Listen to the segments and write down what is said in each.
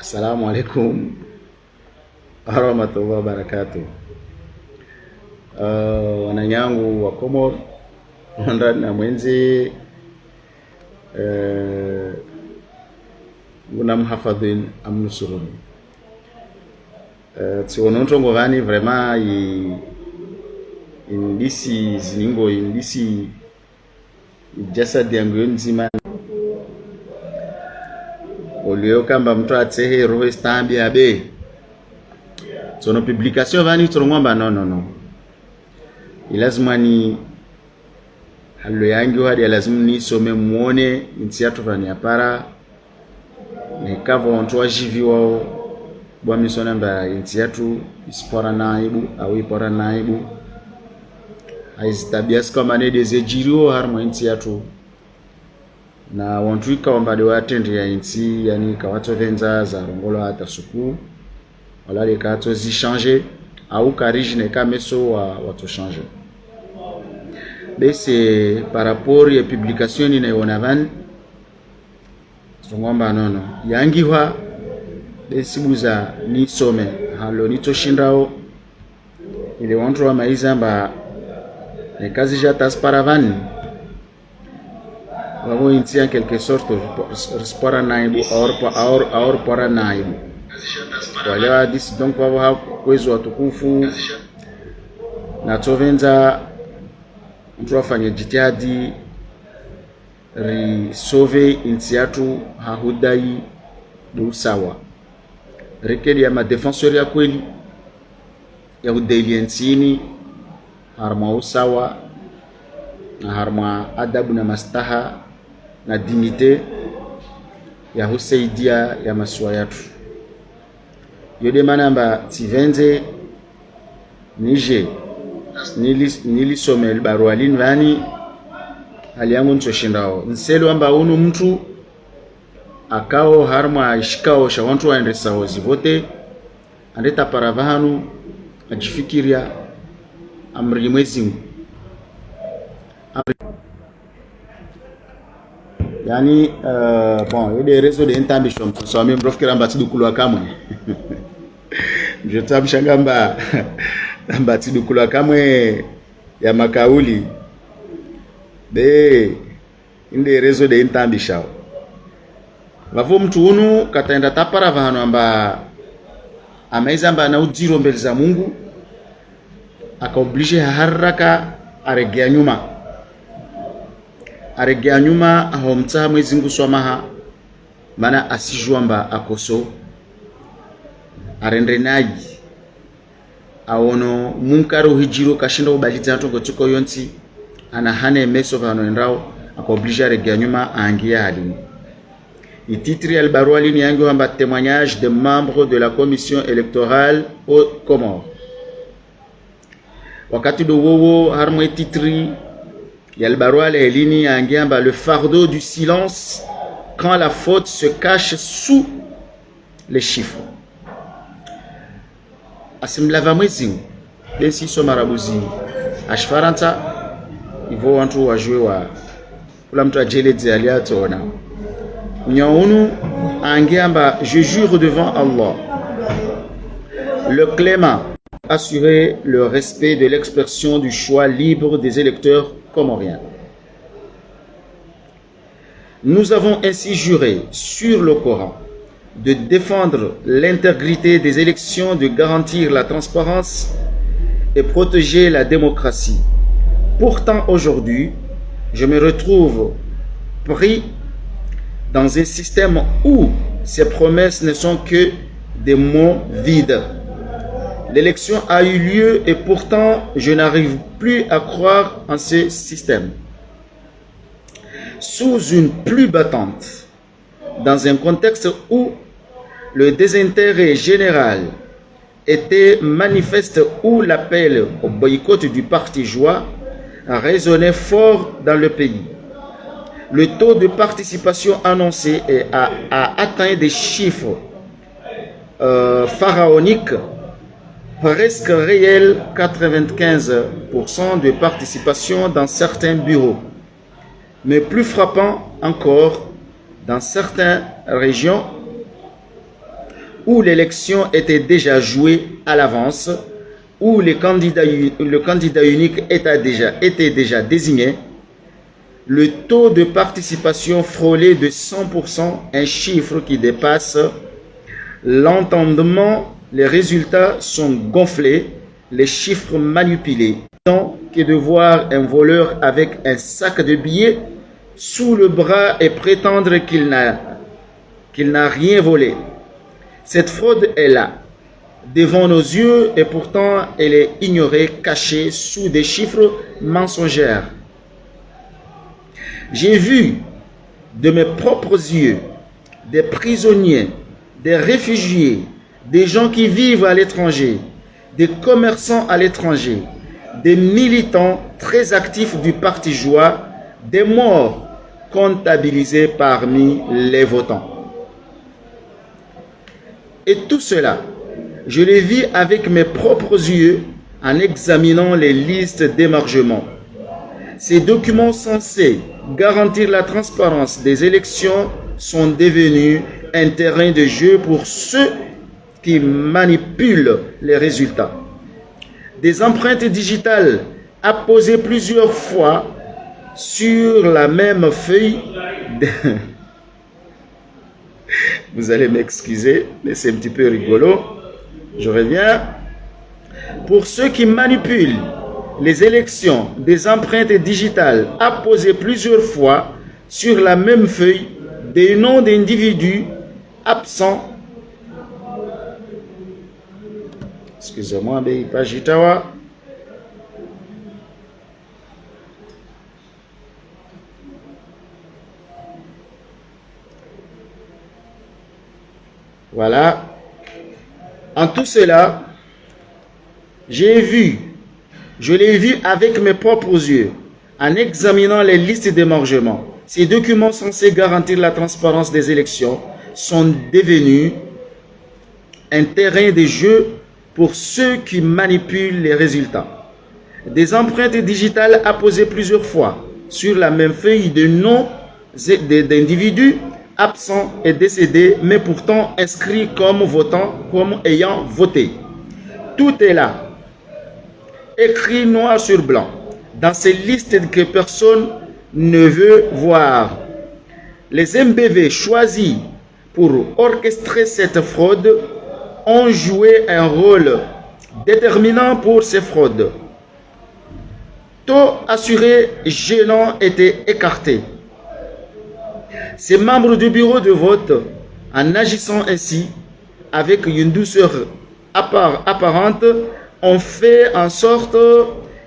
Assalamu alaikum warahmatullahi wabarakatuh. Wananyangu wa Komor ndani na mwenzi nguna mhafadhin amnusurun tionontongo vani vraiment indisi ziningo indisi jasadi yangu nzima olio kamba mtu atsehe roho stambi abe sono publication vani turongomba no ilazima ni halo yangu hadi lazima ni some muone insiatu vani apara ne kavo onto ajivi wao bwa misona mba insiatu ispora naibu au ipora naibu aistabias kama ne desejirio harmo insiatu na wantu ikawamba de watendi ya insi yani kawato venza za rongolo hata suku wala le kato zi changer au karige ka meso wato changer mais c'est par rapport ya publication ni onavan ngomba nono yangiwa besibuza ni some halo ni toshindao ile wantu wa maizamba ne kazi ja tasparavan wao inti en quelque sorte spora naibu or pora naibu wale hadisi donc wao kwezo watukufu na tovenza mtu afanye jitihadi ri sauve intiatu hahudai do sawa rekeli ya madefenseur ya kweli ya udelientini harma usawa na harma adabu na mastaha na dignité ya husaidia ya maswa yatu yode manamba tivenze nije nilisome barualin vani hali yangu nchoshindao nselo amba unu mtu akao harma ishikao sha wantu waendesa hozi vote andeta paravahanu ajifikiria amri mwezi yani bon yode rezo de intambisho so mimi mrofiki ramba tidukulu kamwe ndio tabshangamba ramba tidukulu kamwe ya makauli be inde rezo de intambisho vavo mtu unu kataenda tapara vahano amba amaiza amba na ujiro mbele za Mungu akaoblige haraka aregea nyuma ahomta mwezi nguswamaha mana asijwamba akoso arendrenayi awono munkaro hijiro kashinda ubaliza ntongo tuko yonti ana hane meso vano endao akaoblige aregea nyuma aangia halini ititri albarua lini yangu hamba témoignage des membres de la commission électorale au Comores wakati do wowo harmo titri yalbarua le lini yangiamba le fardeau du silence quand la faute se cache sous les chiffres asimlava mwezi bensi so marabuzi ashfaranta ivo wantu wajue wa kula mtu ajeleze aliatona nyaunu angiamba je jure devant Allah le clément assurer le respect de l'expression du choix libre des électeurs comoriens. Nous avons ainsi juré sur le Coran de défendre l'intégrité des élections, de garantir la transparence et protéger la démocratie. Pourtant, aujourd'hui, je me retrouve pris dans un système où ces promesses ne sont que des mots vides. L'élection a eu lieu et pourtant je n'arrive plus à croire en ce système. Sous une pluie battante, dans un contexte où le désintérêt général était manifeste, où l'appel au boycott du parti Joie résonnait fort dans le pays, le taux de participation annoncé a atteint des chiffres pharaoniques, presque réel, 95% de participation dans certains bureaux. Mais plus frappant encore, dans certaines régions, où l'élection était déjà jouée à l'avance, où le candidat unique était déjà désigné, le taux de participation frôlait de 100%, un chiffre qui dépasse l'entendement. Les résultats sont gonflés, les chiffres manipulés. Tant que de voir un voleur avec un sac de billets sous le bras et prétendre qu'il n'a rien volé. Cette fraude est là, devant nos yeux, et pourtant elle est ignorée, cachée sous des chiffres mensongers. J'ai vu de mes propres yeux des prisonniers, des réfugiés, des gens qui vivent à l'étranger, des commerçants à l'étranger, des militants très actifs du Parti Joie, des morts comptabilisés parmi les votants. Et tout cela, je les vis avec mes propres yeux en examinant les listes d'émargement. Ces documents censés garantir la transparence des élections sont devenus un terrain de jeu pour ceux qui manipulent les résultats. Des empreintes digitales apposées plusieurs fois sur la même feuille. Vous allez m'excuser, mais c'est un petit peu rigolo. Je reviens. Pour ceux qui manipulent les élections, des empreintes digitales apposées plusieurs fois sur la même feuille, des noms d'individus absents. Excusez-moi, mais pas Jitawa. Voilà. En tout cela, je l'ai vu avec mes propres yeux, en examinant les listes d'émargement. Ces documents censés garantir la transparence des élections sont devenus un terrain de jeu pour ceux qui manipulent les résultats. Des empreintes digitales apposées plusieurs fois sur la même feuille de noms d'individus absents et décédés, mais pourtant inscrits comme votant, comme ayant voté. Tout est là, écrit noir sur blanc, dans ces listes que personne ne veut voir. Les MBV choisis pour orchestrer cette fraude ont joué un rôle déterminant pour ces fraudes. Taux assurés gênants étaient écartés. Ces membres du bureau de vote, en agissant ainsi, avec une douceur apparente, ont fait en sorte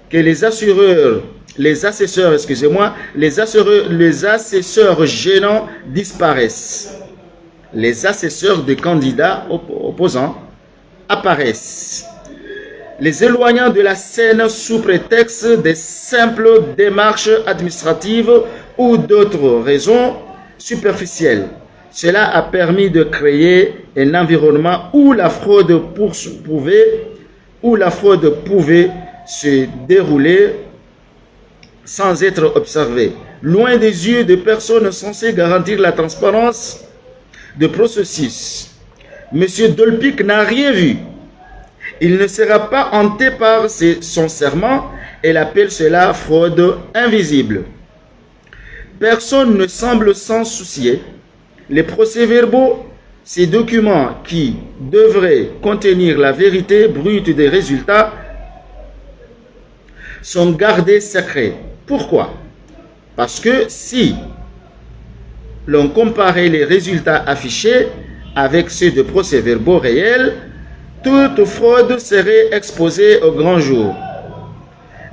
que les assesseurs gênants disparaissent. Les assesseurs des candidats opposants apparaissent, les éloignant de la scène sous prétexte des simples démarches administratives ou d'autres raisons superficielles. Cela a permis de créer un environnement où la fraude pouvait se dérouler sans être observée, loin des yeux de personnes censées garantir la transparence de processus. M. Dolpic n'a rien vu. Il ne sera pas hanté par son serment. Elle appelle cela fraude invisible. Personne ne semble s'en soucier. Les procès-verbaux, ces documents qui devraient contenir la vérité brute des résultats, sont gardés secrets. Pourquoi? Parce que si l'on comparait les résultats affichés avec ceux de procès-verbaux réels, toute fraude serait exposée au grand jour.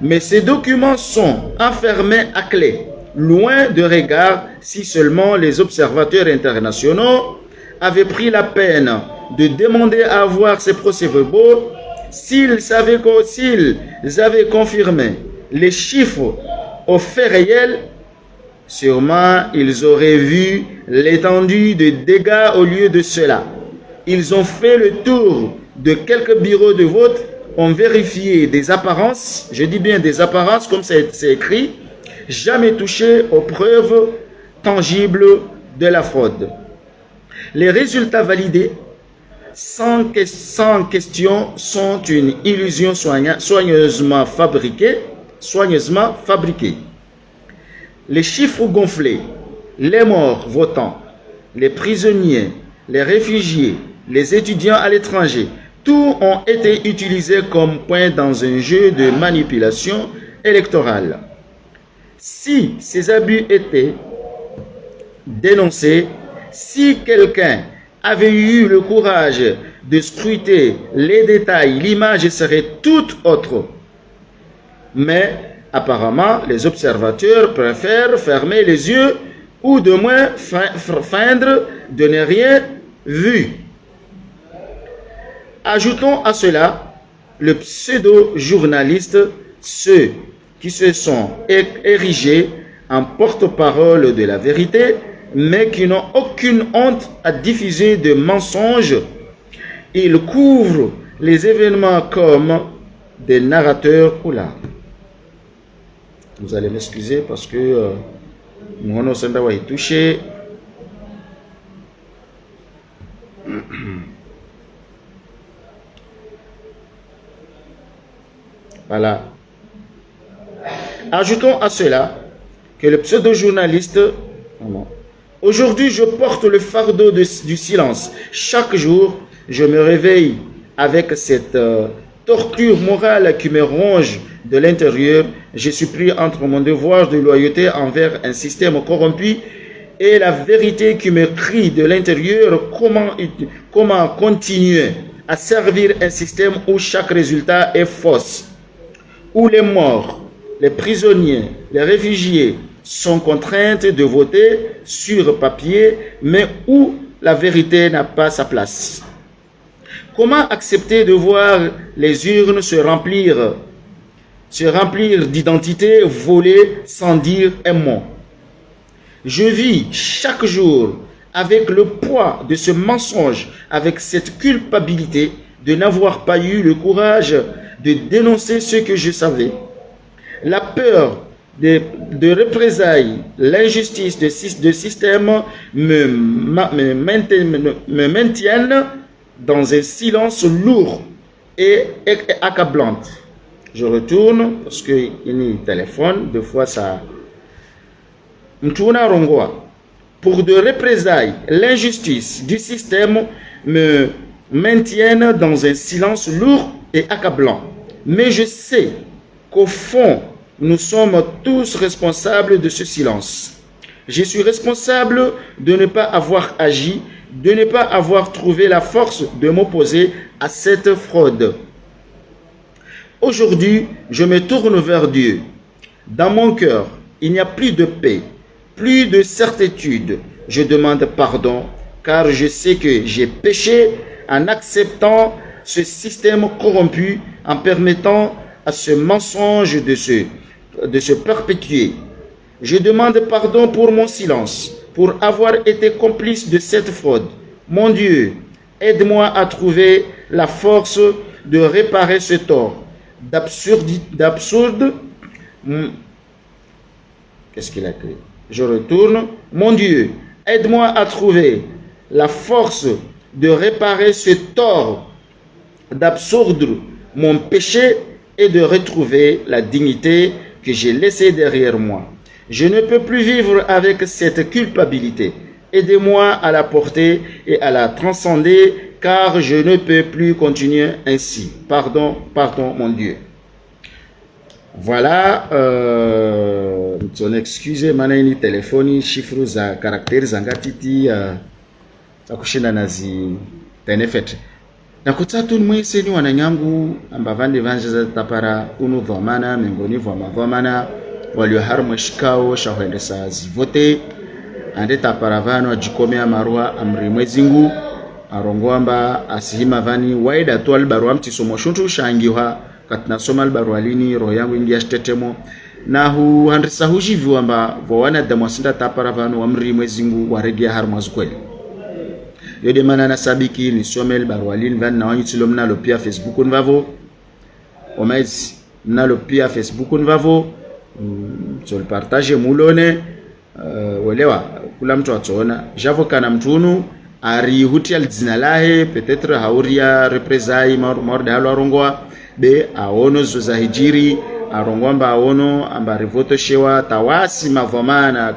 Mais ces documents sont enfermés à clé, loin de regard, si seulement les observateurs internationaux avaient pris la peine de demander à voir ces procès-verbaux. S'ils avaient confirmé les chiffres aux faits réels, sûrement ils auraient vu l'étendue des dégâts au lieu de cela. Ils ont fait le tour de quelques bureaux de vote, ont vérifié des apparences, je dis bien des apparences comme c'est écrit, jamais touché aux preuves tangibles de la fraude. Les résultats validés sans question sont une illusion soigneusement fabriquée. Les chiffres gonflés, les morts votants, les prisonniers, les réfugiés, les étudiants à l'étranger, tout ont été utilisés comme point dans un jeu de manipulation électorale. Si ces abus étaient dénoncés, si quelqu'un avait eu le courage de scruter les détails, l'image serait toute autre. Mais apparemment, les observateurs préfèrent fermer les yeux ou de moins feindre de ne rien vu. Ajoutons à cela le pseudo-journaliste, ceux qui se sont érigés en porte-parole de la vérité, mais qui n'ont aucune honte à diffuser de mensonges. Ils couvrent les événements comme des narrateurs là. Vous allez m'excuser parce que mon Sandawa est touché. Voilà. Ajoutons à cela que le pseudo-journaliste, aujourd'hui je porte le fardeau du silence. Chaque jour, je me réveille avec cette torture morale qui me ronge de l'intérieur. Je suis pris entre mon devoir de loyauté envers un système corrompu et la vérité qui me crie de l'intérieur. Comment continuer à servir un système où chaque résultat est fausse, où les morts, les prisonniers, les réfugiés sont contraintes de voter sur papier, mais où la vérité n'a pas sa place. Comment accepter de voir les urnes se remplir d'identités volées sans dire un mot? Je vis chaque jour avec le poids de ce mensonge, avec cette culpabilité de n'avoir pas eu le courage de dénoncer ce que je savais. La peur de représailles, l'injustice de système me maintiennent dans un silence lourd et accablant. Je retourne parce que il y a un téléphone, deux fois ça. Pour de représailles, l'injustice du système me maintiennent dans un silence lourd et accablant. Mais je sais qu'au fond, nous sommes tous responsables de ce silence. Je suis responsable de ne pas avoir agi, de ne pas avoir trouvé la force de m'opposer à cette fraude. Aujourd'hui, je me tourne vers Dieu. Dans mon cœur, il n'y a plus de paix, plus de certitude. Je demande pardon car je sais que j'ai péché en acceptant ce système corrompu, en permettant à ce mensonge de se perpétuer. Je demande pardon pour mon silence, pour avoir été complice de cette fraude. Mon Dieu, aide-moi à trouver la force de réparer ce tort d'absurde. Qu'est-ce qu'il a écrit? Je retourne. Mon Dieu, aide-moi à trouver la force de réparer ce tort d'absoudre mon péché et de retrouver la dignité que j'ai laissée derrière moi. Je ne peux plus vivre avec cette culpabilité. Aidez-moi à la porter et à la transcender, car je ne peux plus continuer ainsi. Pardon, pardon, mon Dieu. Voilà, excusez manaini telefoni chiffres za caractères zangatiti akushinda nazi tenefet. Na kutatu mweseni wananyangu ambavande vanje za tapara unu dhamana miongoni vwa madhamana walioharmwe shikao shahuendesa zivote ande tapara vano ajikomea marua amri mwezingu arongwamba asihima vani waida tu albarua mtisomo shuntu shangiwa katina soma albarua lini roho yangu ingia shtetemo na hu handrisa hujivi wamba vawana damwasinda tapara vano amri mwezingu waregia harmwa zukweli. Yode mana nasabiki ni somel barwalin van na wanyitilo mnalo pia Facebook nvavo omezi mnalo pia Facebook nvavo so partage mulone welewa kula mtu atona javo kana mtunu ari hutia dzina lahe peut-être hauria représailles morde halo arongwa be aono zoza hijiri arongwa mba aono amba revote shewa tawasi mavomana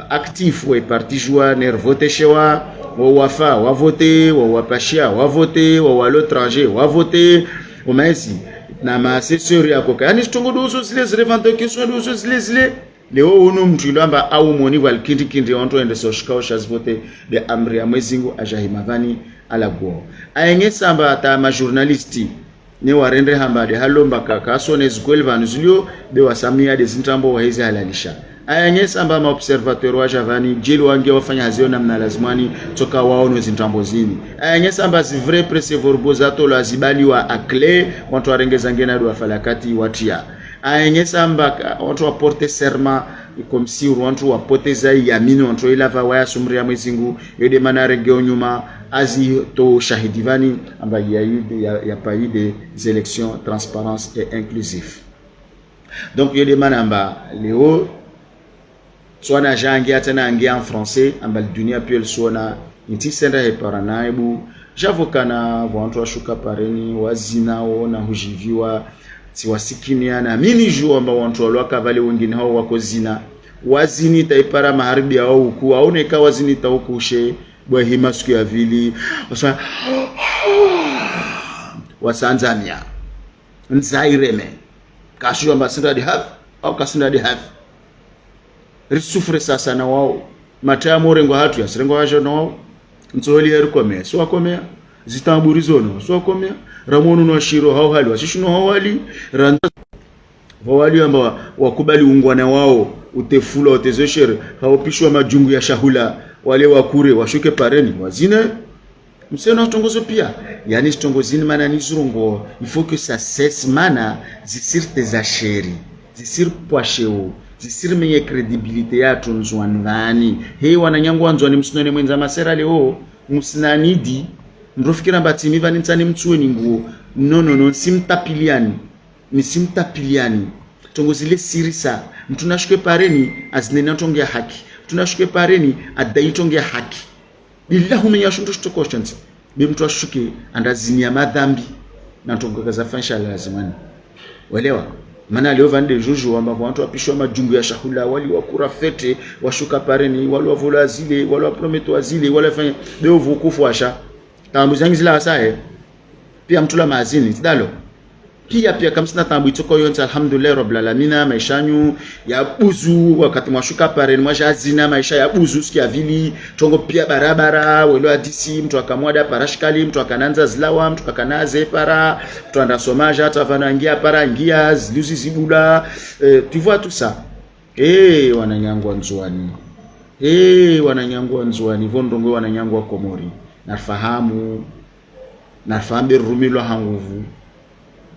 actif we parti joie ner vote shewa wa wafa wa voter wa wapashia wa voter wa l'étranger wa voter o maisi na ma sesori akoka yani stongo dozo zile zilevante question dozo zile leo uno mtu amba au moni wal kindi onto ende so shikao shazvote de amri ya mwezingu ajahimavani ala go ayengesa amba ta ma journalisti ne warendre hamba de halomba kakaso ne zgwelvan zulio be wasamia de zintambo wa hizi halalisha ayengesa amba ma observateur wa javani jeli wange wafanya hazio namna lazimani toka waono zintambo zini ayengesa amba si vrai presse vorbozato la zibali wa akle watu warengeza ngena do falakati watia ayengesa amba watu waporte serma comme si watu wapoteza yamini watu ilava waya sumri ya mwezingu yode manare geonyuma azi to shahidivani amba ya pays des élections transparence et inclusif. Donc yode manamba leo swana jangi atena angi en français amba dunia pia sona inti senda he paranaibu javokana watu washuka pareni wazinao na hujiviwa siwasikinia na mini juu amba watu walwaka vale wengine hao wako zina wazini taipara maharibi ya huku aone ka wazini taukushe bwa hima siku ya vili wasanzania nzaireme kashu amba sinda di have au kasinda di have risufre sasa na wao mataya morengo hatu ya sirengo hajo na wao ntsoli herikome so akomea zitamburizono so akomea ramono no shiro hao hali washishuno hao hali randa wali amba wakubali ungwana wao utefula utezeshere haopishwa majungu ya shahula wale wakure washuke pareni wazine msena tongozo pia yani tongozini mana ni zurungo il faut que ça cesse mana zisirte za sheri zisir poasheo zisir menye credibilité ya tunzwanvani he wananyangwa nzwani msinone mwenza masera leo msinanidi mrofikira batimi vani nsani mtsuweni nguo no simtapiliani ni simtapiliani tongozile sirisa mtunashike pareni azinena tongia haki tunashike pareni adai tongia haki billahu min yashundu shtokoshans bimtu ashuke andazinia madhambi na tongoka za fansha lazimani welewa maana leo vande jojo amba watu wapishwa majungu ya shahula wali wakura fete washuka pareni wali wavola zile wali waprometo zile wali fanya leo vukufu asha tambu zangi zila asae pia mtula maazini tidalo pia kama sina tambu itoko yonza alhamdulillah rabbil alamin maishanyu ya buzu wakati mwashuka pareni mwashazina maisha ya buzu sikia vili tongo pia barabara welo adisi mtu akamwada parashkali mtu akananza zilawa mtu akanaze para mtu andasomaja hata vanangia para ngia ziluzi zibula tu vois tout ça wananyangwa nzwani wananyangwa nzwani vondongo wananyangwa komori nafahamu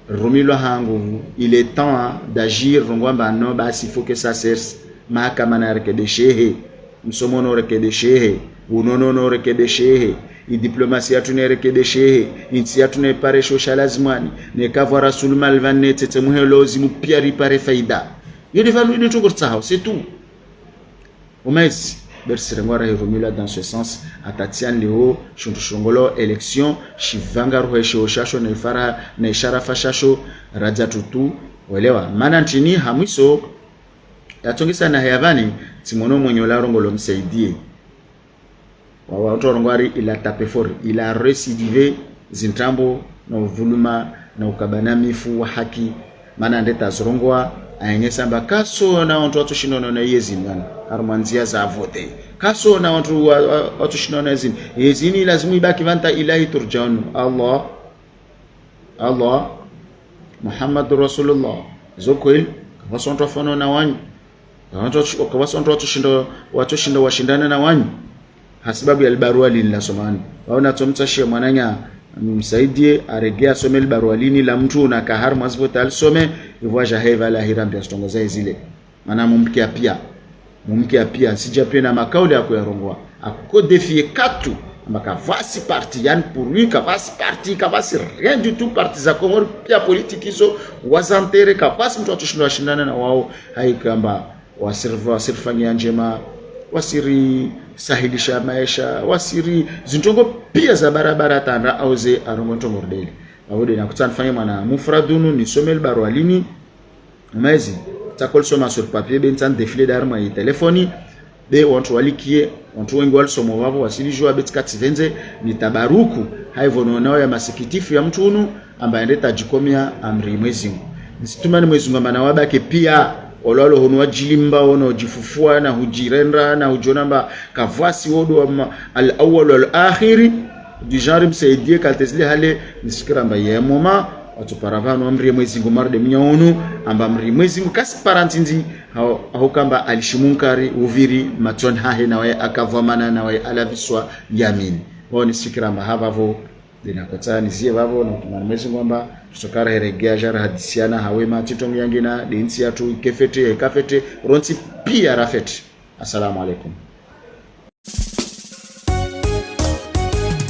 rumilo hanguvu il est temps d'agir rongwamba no basi faut que ça cesse mahakamana reke de shehe msomono reke de shehe unono reke de shehe i diplomatie atune reke de shehe inti atune pare shosha lazimani ne kavwa rasul malvanne tete muhelozi mu pia ripare faida yede valu ni tongor tsahao c'est tout omais bersirengwara hirumila dans ce sens atatian leo shungolo election shivanga ruhesho shasho na ifara na ishara fashasho raja tutu welewa maana ntini hamwiso yatongisa na hayavani timono mwenyola rongolo msaidie watu rongwari ila tapefori ila recidive zintambo na vuluma na ukabana mifu wa haki maana ndeta zorongwa ayengesa mba kaso na watu shinono na yezini armanzia za vote kaso na watu shinono na yezini lazima ibaki vanta ilahi turjaun Allah Muhammad Rasulullah zokweli kwasonto fano na wanyu kwasonto watu shindo washindana na wanyu hasibabu ya barua lini la somani waona tumtashia mwananya msaidie aregea some barua lini la mtu na kahar mwazvota alisome ivoja heva la hirambi stongoza zile maana mumkia pia sija pia na makauli yako ya rongwa akko défier katu mbaka vasi parti yani pour lui kavasi parti kavasi rien du tout parti za Komoro pia politique hizo wazantere kavasi mtu atushindana na wao haikamba wasirfanya njema wasiri sahilisha maisha wasiri zintongo pia za barabara tanda auze arongo ntongordeli awode na kutanfanya mwana mufradunu ni somel barwalini mezi takol soma sur papier bentan défilé d'armes et téléphone be watu walikie watu wengi walisomo wavo wasilijua betikati venze ni tabaruku haivono nao ya masikitifu ya mtu unu ambaye ndeta jikomia amri mwezi Mungu nisitumani mwezi Mungu amana wabake pia ololo honwa jilimba ono jifufua na hujirendra na hujonamba kavasi wodo al-awwal wal-akhiri du genre msaidie kaltezile hale nisikira mba ye moma watu paravano amri mwezi Mungu marde mnyaonu amba amri mwezi Mungu kasi parantinzi hao kamba alishimunkari uviri maton hahe nawe akavamana nawe alaviswa yamin wao nisikira mba havavo dinakota nizie vavo na kumana mwezi Mungu amba tusokara heregea jara hadisiana hawe matitongi yangina densi yatu ikefete kafete ronti pia rafeti. Assalamu alaikum.